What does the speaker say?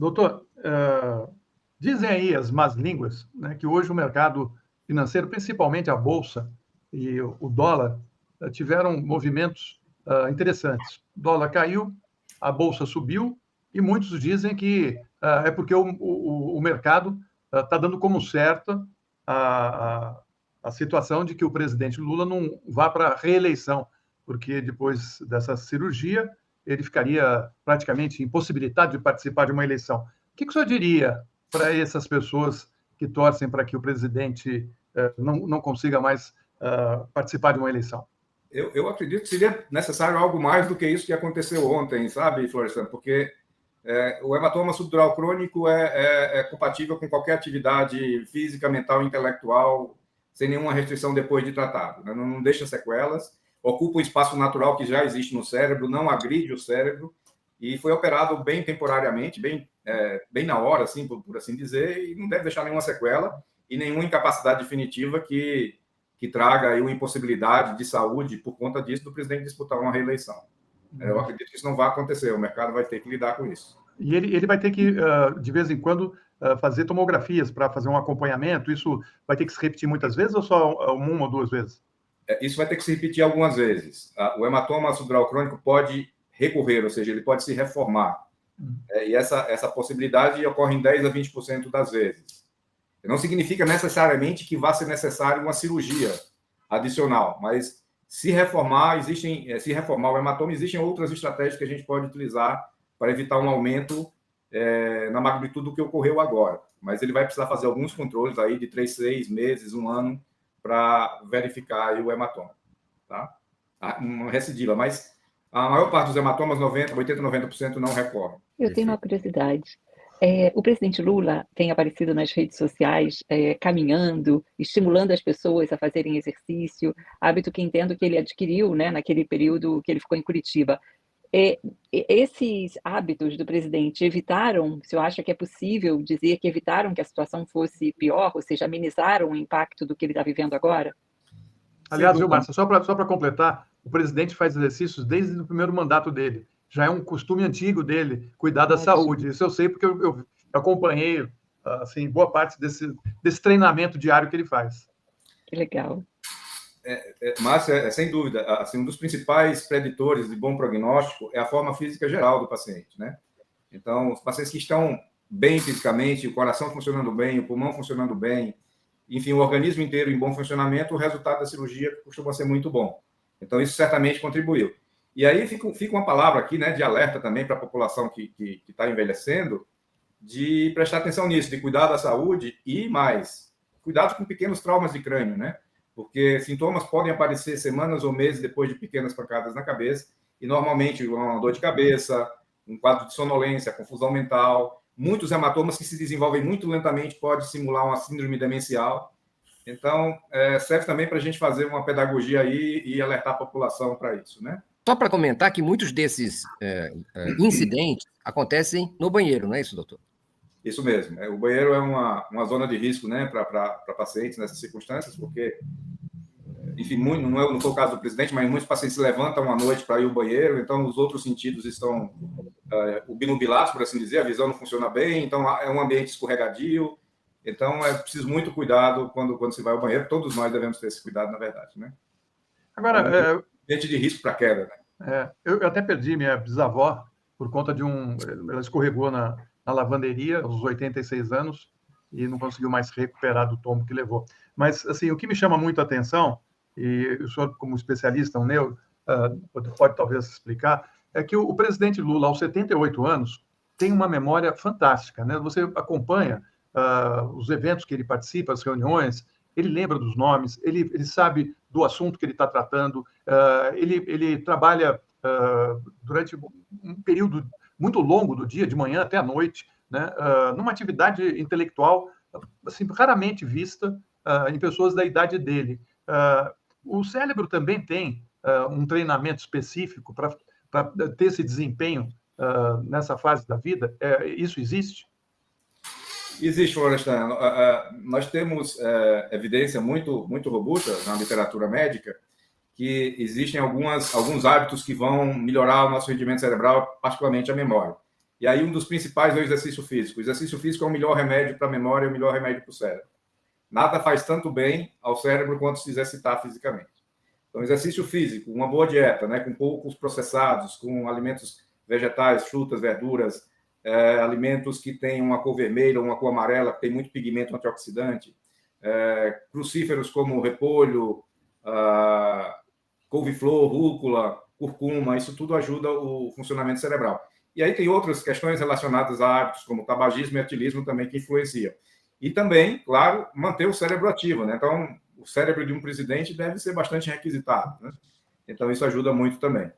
Doutor, dizem aí as más línguas, né, que hoje o mercado financeiro, principalmente a Bolsa e o dólar, tiveram movimentos interessantes. O dólar caiu, a Bolsa subiu, e muitos dizem que é porque o mercado está dando como certa a situação de que o presidente Lula não vá para a reeleição, porque depois dessa cirurgia ele ficaria praticamente impossibilitado de participar de uma eleição. O que o senhor diria para essas pessoas que torcem para que o presidente não consiga mais participar de uma eleição? Eu acredito que seria necessário algo mais do que isso que aconteceu ontem, sabe, Florestan? Porque o hematoma subdural crônico é compatível com qualquer atividade física, mental, intelectual, sem nenhuma restrição depois de tratado. Né? Não deixa sequelas, ocupa um espaço natural que já existe no cérebro, não agride o cérebro, e foi operado bem temporariamente, bem na hora, assim, por assim dizer, e não deve deixar nenhuma sequela e nenhuma incapacidade definitiva que traga aí uma impossibilidade de saúde por conta disso do presidente disputar uma reeleição. Eu acredito que isso não vai acontecer, o mercado vai ter que lidar com isso. E ele vai ter que, de vez em quando, fazer tomografias para fazer um acompanhamento? Isso vai ter que se repetir muitas vezes ou só uma ou duas vezes? Isso vai ter que se repetir algumas vezes. O hematoma subdural crônico pode recorrer, ou seja, ele pode se reformar. E essa possibilidade ocorre em 10 a 20% das vezes. Não significa necessariamente que vá ser necessário uma cirurgia adicional, mas se reformar o hematoma, existem outras estratégias que a gente pode utilizar para evitar um aumento na magnitude do que ocorreu agora. Mas ele vai precisar fazer alguns controles aí de 3, 6 meses, 1 ano, para verificar aí o hematoma. Tá? Uma recidiva, mas a maior parte dos hematomas, 80, 90% não recorrem. Eu tenho uma curiosidade. O presidente Lula tem aparecido nas redes sociais caminhando, estimulando as pessoas a fazerem exercício, hábito que entendo que ele adquiriu, né, naquele período que ele ficou em Curitiba. Esses hábitos do presidente evitaram, se eu acho que é possível dizer que evitaram que a situação fosse pior, ou seja, amenizaram o impacto do que ele está vivendo agora? Aliás, viu, Márcia, só para completar, o presidente faz exercícios desde o primeiro mandato dele. Já é um costume antigo dele cuidar da saúde. Isso eu sei porque eu acompanhei assim, boa parte desse treinamento diário que ele faz. Que legal. Márcia, sem dúvida, assim, um dos principais preditores de bom prognóstico é a forma física geral do paciente, né? Então, os pacientes que estão bem fisicamente, o coração funcionando bem, o pulmão funcionando bem, enfim, o organismo inteiro em bom funcionamento, o resultado da cirurgia costuma ser muito bom. Então, isso certamente contribuiu. E aí fica uma palavra aqui, né, de alerta também para a população que está envelhecendo, de prestar atenção nisso, de cuidar da saúde e mais, cuidado com pequenos traumas de crânio, né? Porque sintomas podem aparecer semanas ou meses depois de pequenas pancadas na cabeça, e normalmente uma dor de cabeça, um quadro de sonolência, confusão mental, muitos hematomas que se desenvolvem muito lentamente pode simular uma síndrome demencial. Então, serve também para a gente fazer uma pedagogia aí e alertar a população para isso, né? Só para comentar que muitos desses incidentes acontecem no banheiro, não é isso, doutor? Isso mesmo. O banheiro é uma zona de risco, né, para pacientes nessas circunstâncias, porque, enfim, não foi o caso do presidente, mas muitos pacientes se levantam à noite para ir ao banheiro, então os outros sentidos estão obnubilados, por assim dizer, a visão não funciona bem, então é um ambiente escorregadio, então é preciso muito cuidado quando se vai ao banheiro, todos nós devemos ter esse cuidado, na verdade, né? Agora, ambiente de risco para queda, né? Eu até perdi minha bisavó por conta de ela escorregou na lavanderia aos 86 anos e não conseguiu mais se recuperar do tombo que levou. Mas, assim, o que me chama muito a atenção, e o senhor, como especialista, um neuro, pode talvez explicar, é que o presidente Lula, aos 78 anos, tem uma memória fantástica, né? Você acompanha os eventos que ele participa, as reuniões, ele lembra dos nomes, ele sabe do assunto que ele está tratando, ele trabalha durante um período muito longo do dia, de manhã até à noite, né, numa atividade intelectual assim, raramente vista em pessoas da idade dele. O cérebro também tem um treinamento específico para ter esse desempenho nessa fase da vida? Isso existe? Existe, Florestan. Nós temos evidência muito, muito robusta na literatura médica que existem alguns hábitos que vão melhorar o nosso rendimento cerebral, particularmente a memória. E aí um dos principais é o exercício físico. O exercício físico é o melhor remédio para a memória e o melhor remédio para o cérebro. Nada faz tanto bem ao cérebro quanto se exercitar fisicamente. Então, exercício físico, uma boa dieta, né, com poucos processados, com alimentos vegetais, frutas, verduras, alimentos que têm uma cor vermelha ou uma cor amarela, que tem muito pigmento antioxidante, crucíferos como repolho, couve-flor, rúcula, curcuma, isso tudo ajuda o funcionamento cerebral. E aí tem outras questões relacionadas a hábitos, como tabagismo e etilismo também, que influenciam. E também, claro, manter o cérebro ativo, né? Então, o cérebro de um presidente deve ser bastante requisitado, né? Então, isso ajuda muito também.